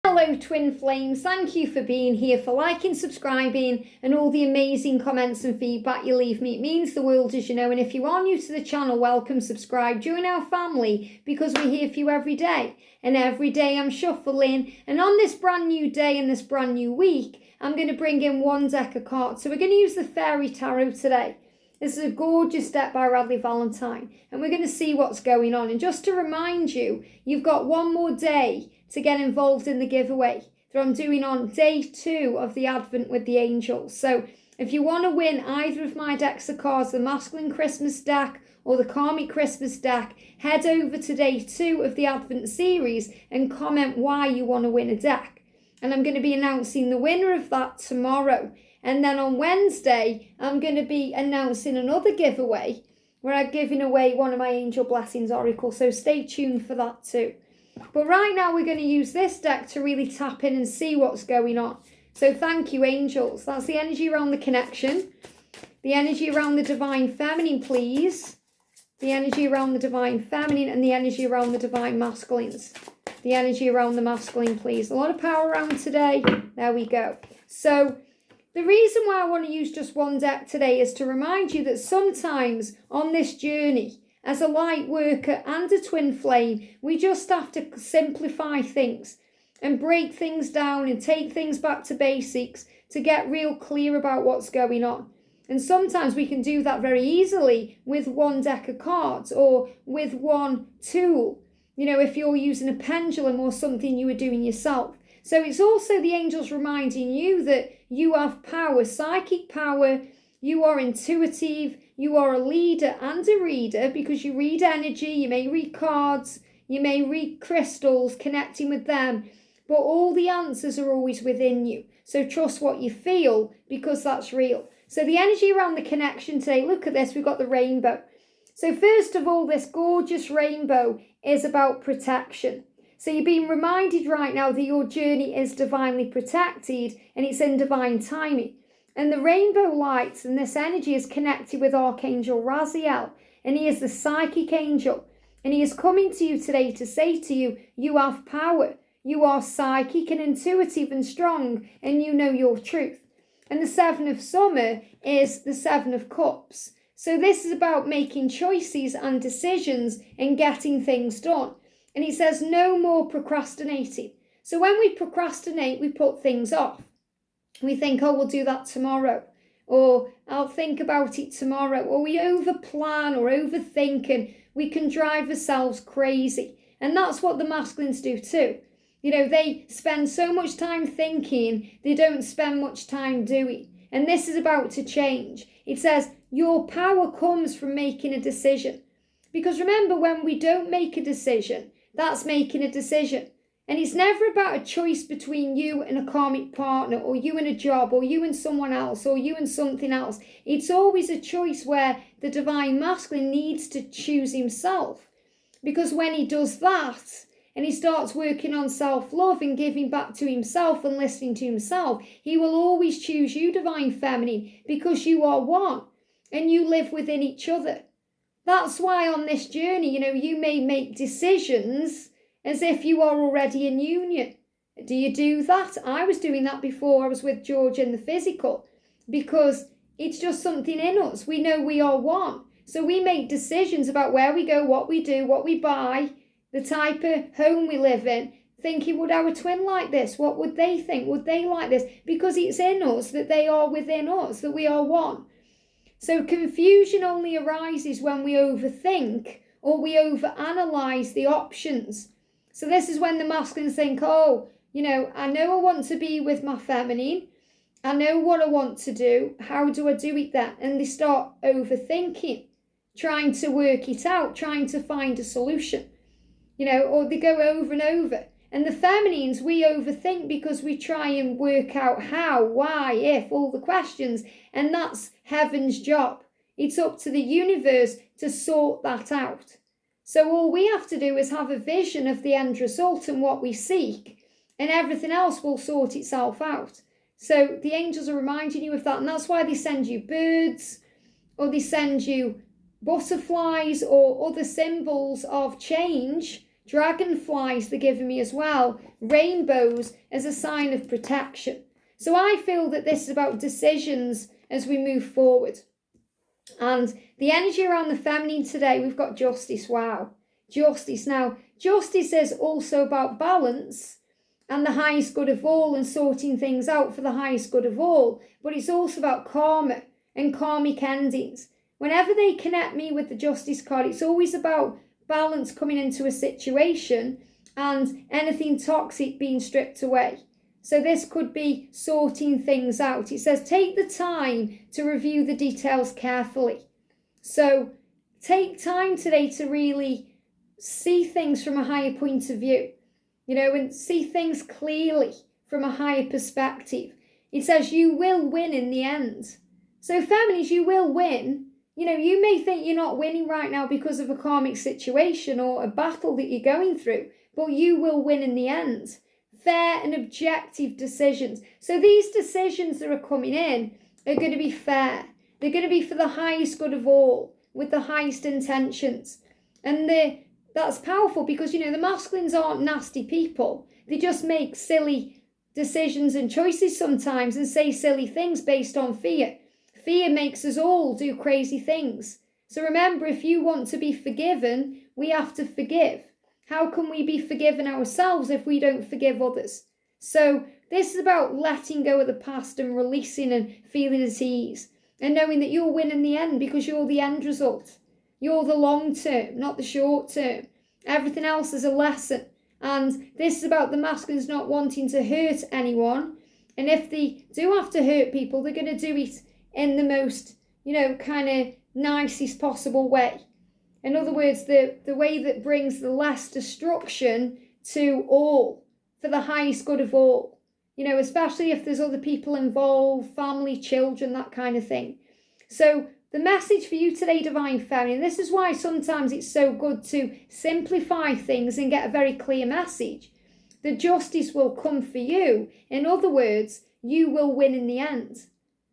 Hello twin flames, thank you for being here, for liking, subscribing and all the amazing comments and feedback you leave me. It means the world, as you know, and if you are new to the channel, welcome, subscribe, join our family because we're here for you every day. And every day I'm shuffling, and on this brand new day and this brand new week, I'm going to bring in one deck of cards. So we're going to use the Fairy Tarot today. This is a gorgeous deck by Radleigh Valentine, and we're going to see what's going on. And just to remind you, you've got one more day to get involved in the giveaway that I'm doing on day 2 of the Advent with the Angels. So if you want to win either of my decks of cards, the Masculine Christmas deck or the Karmic Christmas deck, head over to day 2 of the Advent series and comment why you want to win a deck. And I'm going to be announcing the winner of that tomorrow. And then on Wednesday, I'm going to be announcing another giveaway where I'm giving away one of my Angel Blessings Oracle. So stay tuned for that too. But right now we're going to use this deck to really tap in and see what's going on. So thank you, angels. That's the energy around the connection. The energy around the divine feminine, please. The energy around the divine feminine and the energy around the divine masculines. The energy around the masculine, please. A lot of power around today. There we go. So the reason why I want to use just one deck today is to remind you that sometimes on this journey, as a light worker and a twin flame, we just have to simplify things and break things down and take things back to basics to get real clear about what's going on. And sometimes we can do that very easily with one deck of cards or with one tool. You know, if you're using a pendulum or something you were doing yourself. So it's also the angels reminding you that you have power, psychic power. You are intuitive, you are a leader and a reader because you read energy, you may read cards, you may read crystals, connecting with them, but all the answers are always within you. So trust what you feel because that's real. So the energy around the connection today, look at this, we've got the rainbow. So first of all, this gorgeous rainbow is about protection. So you're being reminded right now that your journey is divinely protected and it's in divine timing. And the rainbow lights and this energy is connected with Archangel Raziel. And he is the psychic angel. And he is coming to you today to say to you, you have power. You are psychic and intuitive and strong. And you know your truth. And the 7 of summer is the 7 of cups. So this is about making choices and decisions and getting things done. And he says no more procrastinating. So when we procrastinate, we put things off. We think, oh, we'll do that tomorrow, or I'll think about it tomorrow, or we overplan or overthink and we can drive ourselves crazy. And that's what the masculines do too. You know, they spend so much time thinking, they don't spend much time doing. And this is about to change. It says your power comes from making a decision. Because remember, when we don't make a decision, that's making a decision. And it's never about a choice between you and a karmic partner, or you and a job, or you and someone else, or you and something else. It's always a choice where the divine masculine needs to choose himself. Because when he does that, and he starts working on self-love and giving back to himself and listening to himself, he will always choose you, divine feminine, because you are one, and you live within each other. That's why on this journey, you know, you may make decisions as if you are already in union. Do you do that? I was doing that before I was with George in the physical, because it's just something in us. We know we are one. So we make decisions about where we go, what we do, what we buy, the type of home we live in, thinking, would our twin like this? What would they think? Would they like this? Because it's in us that they are within us, that we are one. So confusion only arises when we overthink or we overanalyze the options. So this is when the masculines think, oh, you know I want to be with my feminine. I know what I want to do. How do I do it then? And they start overthinking, trying to work it out, trying to find a solution, you know, or they go over and over. And the feminines, we overthink because we try and work out how, why, if, all the questions. And that's heaven's job. It's up to the universe to sort that out. So all we have to do is have a vision of the end result and what we seek, and everything else will sort itself out. So the angels are reminding you of that, and that's why they send you birds, or they send you butterflies, or other symbols of change dragonflies they're giving me as well, rainbows as a sign of protection. So I feel that this is about decisions as we move forward. And the energy around the feminine today, we've got justice. Wow. Justice. Now, justice is also about balance and the highest good of all and sorting things out for the highest good of all. But it's also about karma and karmic endings. Whenever they connect me with the justice card, it's always about balance coming into a situation and anything toxic being stripped away. So this could be sorting things out. It says take the time to review the details carefully. So take time today to really see things from a higher point of view, and see things clearly from a higher perspective. It says you will win in the end. So feminines, you will win. You may think you're not winning right now because of a karmic situation or a battle that you're going through, but you will win in the end. Fair and objective decisions. So these decisions that are coming in are going to be fair. They're going to be for the highest good of all, with the highest intentions. And that's powerful because, the masculines aren't nasty people. They just make silly decisions and choices sometimes and say silly things based on fear. Fear makes us all do crazy things. So remember, if you want to be forgiven, we have to forgive. How can we be forgiven ourselves if we don't forgive others? So this is about letting go of the past and releasing and feeling at ease and knowing that you'll win in the end because you're the end result. You're the long term, not the short term. Everything else is a lesson. And this is about the masculines not wanting to hurt anyone. And if they do have to hurt people, they're going to do it in the most, kind of nicest possible way. In other words, the way that brings the less destruction to all, for the highest good of all. Especially if there's other people involved, family, children, that kind of thing. So the message for you today, Divine Feminine, this is why sometimes it's so good to simplify things and get a very clear message. The justice will come for you. In other words, you will win in the end.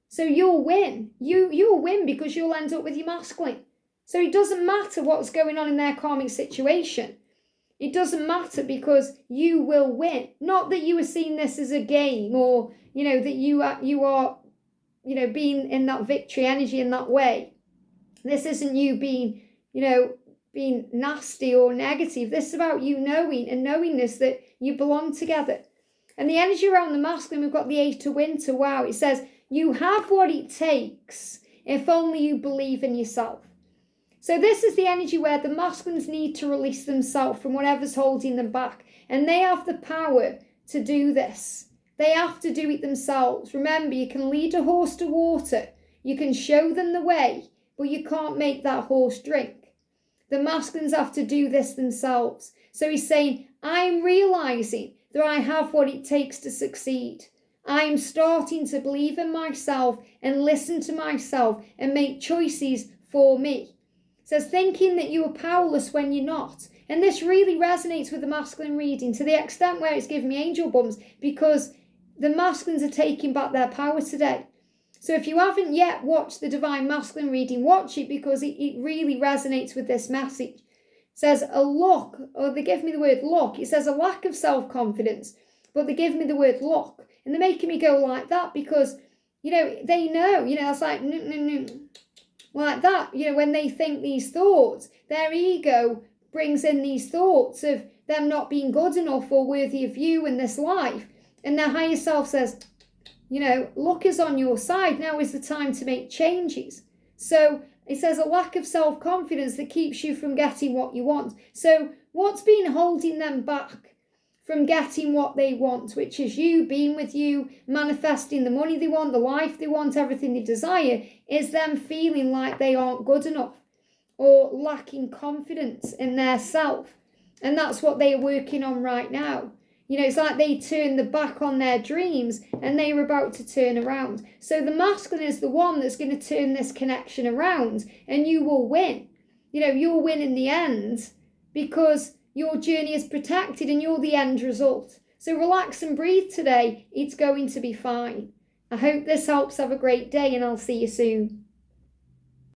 So you'll win. You'll win because you'll end up with your masculine. So it doesn't matter what's going on in their karmic situation. It doesn't matter because you will win. Not that you are seeing this as a game or, that you are, being in that victory energy in that way. This isn't you being, being nasty or negative. This is about you knowing and knowingness that you belong together. And the energy around the masculine, we've got the 8 of Winter. Wow, it says you have what it takes if only you believe in yourself. So this is the energy where the masculines need to release themselves from whatever's holding them back. And they have the power to do this. They have to do it themselves. Remember, you can lead a horse to water. You can show them the way, but you can't make that horse drink. The masculines have to do this themselves. So he's saying, I'm realizing that I have what it takes to succeed. I'm starting to believe in myself and listen to myself and make choices for me. It says, thinking that you are powerless when you're not. And this really resonates with the masculine reading to the extent where it's giving me angel bumps because the masculines are taking back their power today. So if you haven't yet watched the Divine Masculine reading, watch it because it really resonates with this message. It says a lack, or they give me the word lock. It says a lack of self-confidence, but they give me the word lock. And they're making me go like that because, they know, it's like, no. Like that, when they think these thoughts, their ego brings in these thoughts of them not being good enough or worthy of you in this life. And their higher self says, luck is on your side. Now is the time to make changes. So it says a lack of self-confidence that keeps you from getting what you want. So what's been holding them back from getting what they want, which is you, being with you, manifesting the money they want, the life they want, everything they desire, is them feeling like they aren't good enough or lacking confidence in their self. And that's what they're working on right now. It's like they turned the back on their dreams and they were about to turn around. So the masculine is the one that's going to turn this connection around and you will win. You'll win in the end because your journey is protected and you're the end result. So relax and breathe today. It's going to be fine. I hope this helps. Have a great day and I'll see you soon.